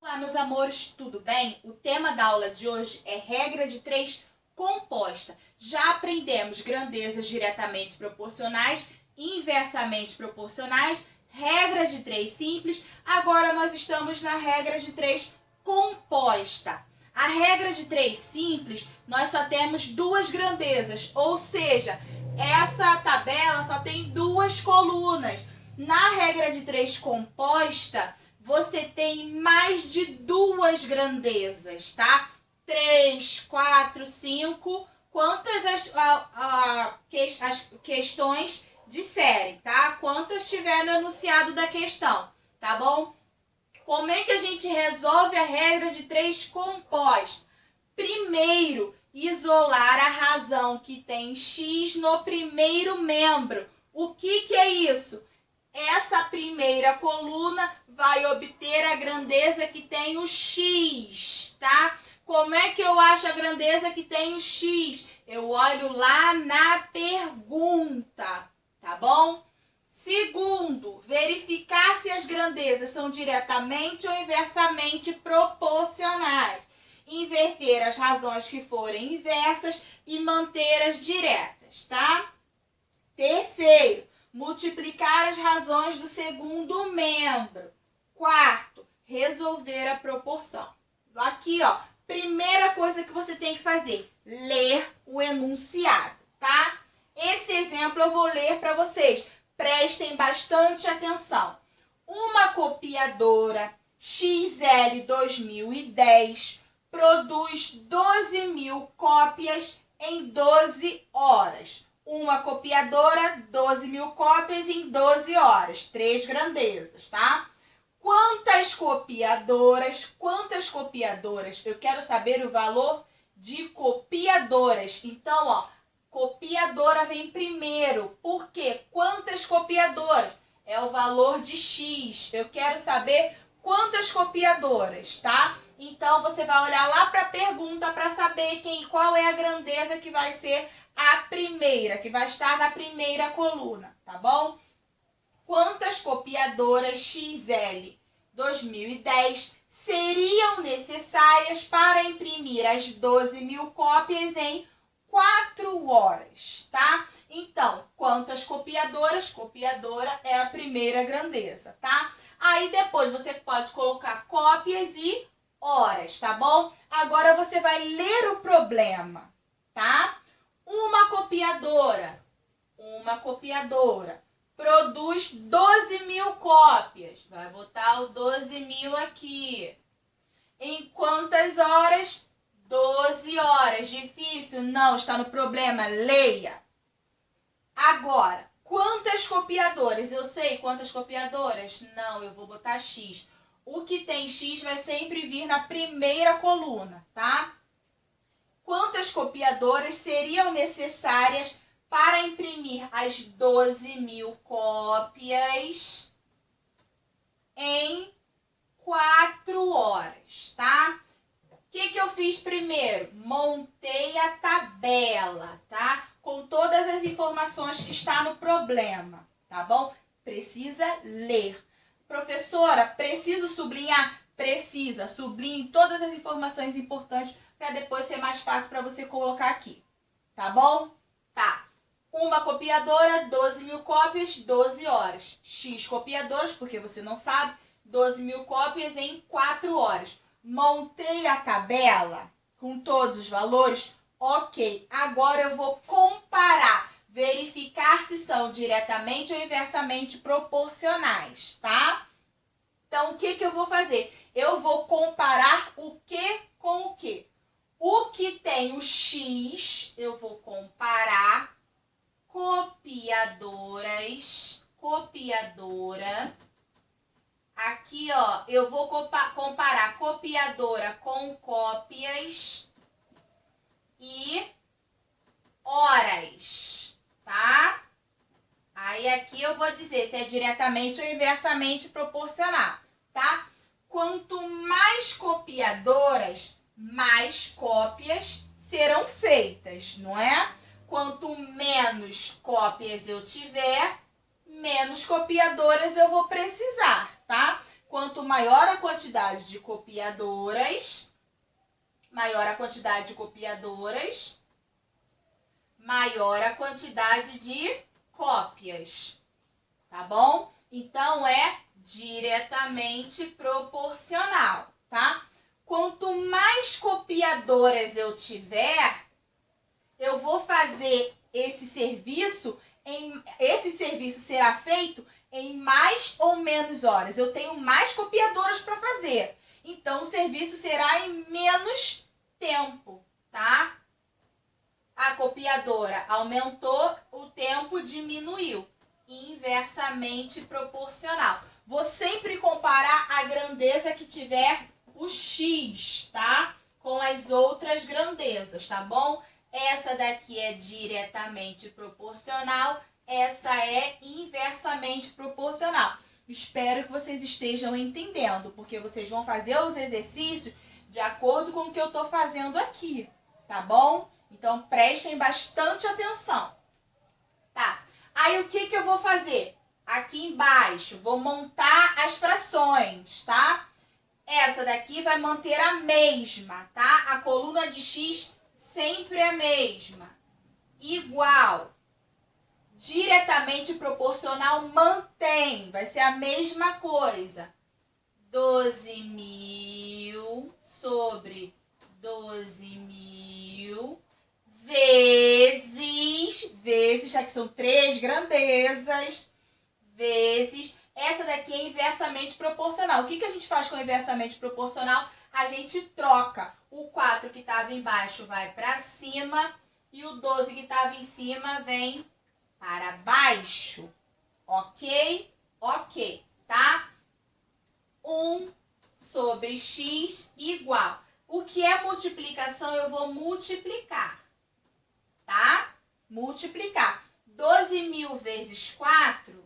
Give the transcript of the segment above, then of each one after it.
Olá, meus amores, tudo bem? O tema da aula de hoje é regra de 3 composta. Já aprendemos grandezas diretamente proporcionais, inversamente proporcionais, regra de 3 simples. Agora nós estamos na regra de 3 composta. A regra de 3 simples, nós só temos duas grandezas, ou seja, essa tabela só tem duas colunas. Na regra de 3 composta, você tem mais de duas grandezas, tá? 3, 4, 5, quantas as questões disserem, tá? Quantas tiver no enunciado da questão, tá bom? Como é que a gente resolve a regra de 3 composta? Primeiro, isolar a razão que tem x no primeiro membro. O que é isso? Essa primeira coluna vai obter a grandeza que tem o x, tá? Como é que eu acho a grandeza que tem o x? Eu olho lá na pergunta, tá bom? Segundo, verificar se as grandezas são diretamente ou inversamente proporcionais. Inverter as razões que forem inversas e manter as diretas, tá? Terceiro, multiplicar as razões do segundo membro. Quarto, resolver a proporção. Aqui, ó, primeira coisa que você tem que fazer, ler o enunciado, tá? Esse exemplo eu vou ler para vocês. Prestem bastante atenção. Uma copiadora XL 2010 produz 12.000 cópias em 12 horas. Uma copiadora, 12.000 cópias em 12 horas. 3 grandezas, tá? Quantas copiadoras? Eu quero saber o valor de copiadoras. Então, ó, copiadora vem primeiro. Por quê? Quantas copiadoras? É o valor de x. Eu quero saber quantas copiadoras, tá? Então, você vai olhar lá para a pergunta para saber qual é a grandeza que vai ser a primeira, que vai estar na primeira coluna, tá bom? Quantas copiadoras XL 2010 seriam necessárias para imprimir as 12.000 cópias em 4 horas, tá? Então, quantas copiadoras? Copiadora é a primeira grandeza, tá? Aí depois você pode colocar cópias e horas, tá bom? Agora você vai ler o problema, tá? Uma copiadora produz 12.000 cópias. Vai botar o 12.000 aqui. Em quantas horas? 12 horas. Difícil? Não, está no problema. Leia. Agora, quantas copiadoras? Eu sei quantas copiadoras? Não, eu vou botar x. O que tem x vai sempre vir na primeira coluna, tá? Quantas copiadoras seriam necessárias para imprimir as 12.000 cópias em 4 horas, tá? O que eu fiz primeiro? Montei a tabela, tá? Com todas as informações que está no problema, tá bom? Precisa ler. Professora, preciso sublinhar? Precisa. Sublinhe todas as informações importantes para depois ser mais fácil para você colocar aqui. Tá bom? Tá. Uma copiadora, 12.000 cópias, 12 horas. X copiadoras, porque você não sabe, 12.000 cópias em 4 horas. Montei a tabela com todos os valores. Ok. Agora eu vou comparar. Verificar se são diretamente ou inversamente proporcionais, tá? Então, o que eu vou fazer? Eu vou comparar o que com o que? O que tem o x, eu vou comparar copiadora. Aqui, ó, eu vou comparar copiadora com cópias e horas, tá? Aí aqui eu vou dizer se é diretamente ou inversamente proporcional, tá? Quanto mais copiadoras, mais cópias serão feitas, não é? Quanto menos cópias eu tiver, menos copiadoras eu vou precisar, tá? Quanto maior a quantidade de copiadoras, maior a quantidade de cópias, tá bom? Então, é diretamente proporcional, tá? Quanto mais copiadoras eu tiver, eu vou fazer esse serviço será feito em mais ou menos horas. Eu tenho mais copiadoras para fazer. Então, o serviço será em menos tempo, tá? A copiadora aumentou, o tempo diminuiu. Inversamente proporcional. Vou sempre comparar a grandeza que tiver o X, tá? Com as outras grandezas, tá bom? Essa daqui é diretamente proporcional, essa é inversamente proporcional. Espero que vocês estejam entendendo, porque vocês vão fazer os exercícios de acordo com o que eu estou fazendo aqui, tá bom? Então, prestem bastante atenção. Tá? Aí, o que eu vou fazer? Aqui embaixo, vou montar as frações, tá? Essa daqui vai manter a mesma, tá? A coluna de X sempre a mesma. Igual. Diretamente proporcional mantém. Vai ser a mesma coisa. 12.000 sobre 12.000 vezes, aqui são 3 grandezas, vezes, essa daqui é inversamente proporcional. O que a gente faz com inversamente proporcional? A gente troca. O 4 que estava embaixo vai para cima e o 12 que estava em cima vem para baixo. Ok? Ok, tá? 1 sobre x igual. O que é multiplicação, eu vou multiplicar, tá? Multiplicar. 12.000 vezes 4,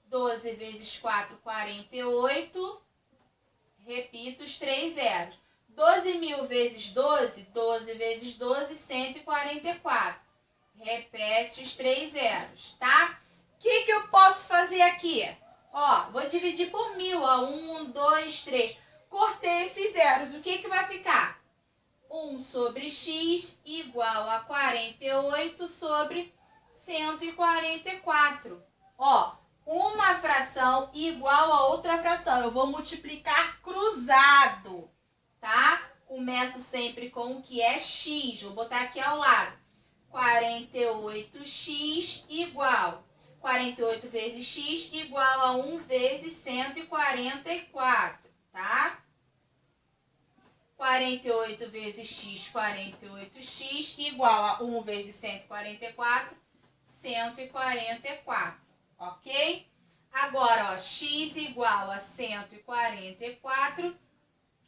12 vezes 4, 48. Repito os 3 zeros. 12.000 vezes 12, 12 vezes 12, 144. Repete os 3 zeros, tá? O que eu posso fazer aqui? Ó, vou dividir por 1.000, ó. 1, 2, 3. Cortei esses zeros. O que vai ficar? 1 sobre x igual a 48 sobre 144. Ó, uma fração igual a outra fração. Eu vou multiplicar cruzado, tá? Começo sempre com o que é x. Vou botar aqui ao lado. 48x igual. 48 vezes x igual a 1 vezes 144, tá? 48 vezes x, 48x igual a 1 vezes 144, 144, ok? Agora, ó, x igual a 144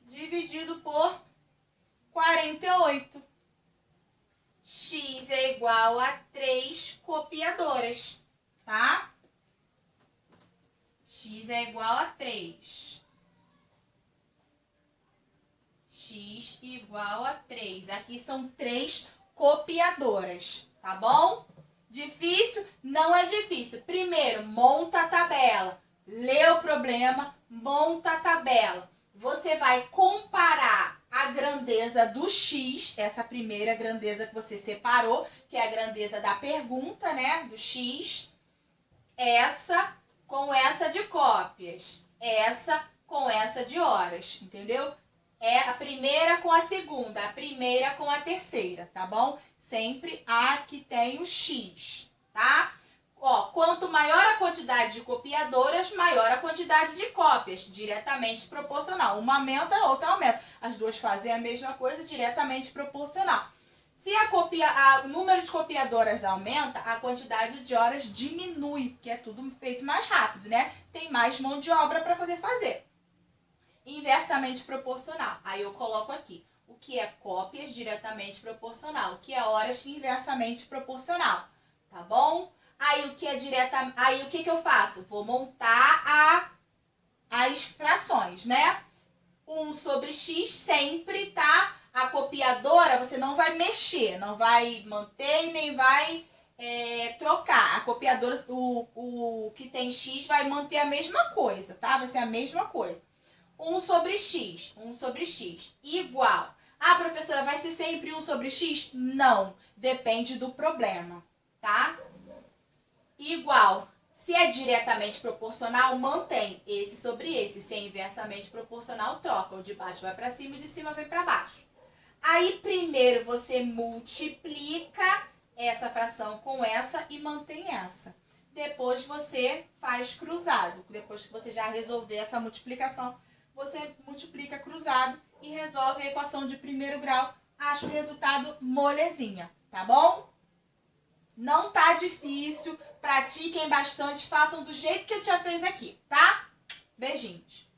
dividido por 48. X é igual a 3 copiadoras, tá? X é igual a 3. X igual a 3. Aqui são 3 copiadoras, tá bom? Difícil? Não é difícil. Primeiro, monta a tabela. Lê o problema, monta a tabela. Você vai comparar a grandeza do X, essa primeira grandeza que você separou, que é a grandeza da pergunta, né, do X. Essa com essa de cópias. Essa com essa de horas, entendeu? É a primeira com a segunda, a primeira com a terceira, tá bom? Sempre a que tem o X, tá? Ó, quanto maior a quantidade de copiadoras, maior a quantidade de cópias, diretamente proporcional. Uma aumenta, a outra aumenta. As duas fazem a mesma coisa, diretamente proporcional. Se o número de copiadoras aumenta, a quantidade de horas diminui, porque é tudo feito mais rápido, né? Tem mais mão de obra para fazer. Inversamente proporcional. Aí eu coloco aqui o que é cópias, diretamente proporcional. O que é horas, inversamente proporcional. Tá bom? Aí o que é Aí o que eu faço? Vou montar as frações, né? 1 sobre x sempre, tá? A copiadora você não vai mexer, não vai manter e nem vai trocar. A copiadora, o que tem x vai manter a mesma coisa, tá? Vai ser a mesma coisa. 1 sobre x igual. Ah, professora, vai ser sempre 1 sobre x? Não, depende do problema, tá? Igual. Se é diretamente proporcional, mantém esse sobre esse. Se é inversamente proporcional, troca. O de baixo vai para cima e o de cima vai para baixo. Aí, primeiro, você multiplica essa fração com essa e mantém essa. Depois, você faz cruzado. Depois que você já resolver essa multiplicação, você multiplica cruzado e resolve a equação de primeiro grau. Acha o resultado molezinha, tá bom? Não tá difícil, pratiquem bastante, façam do jeito que eu já fiz aqui, tá? Beijinhos.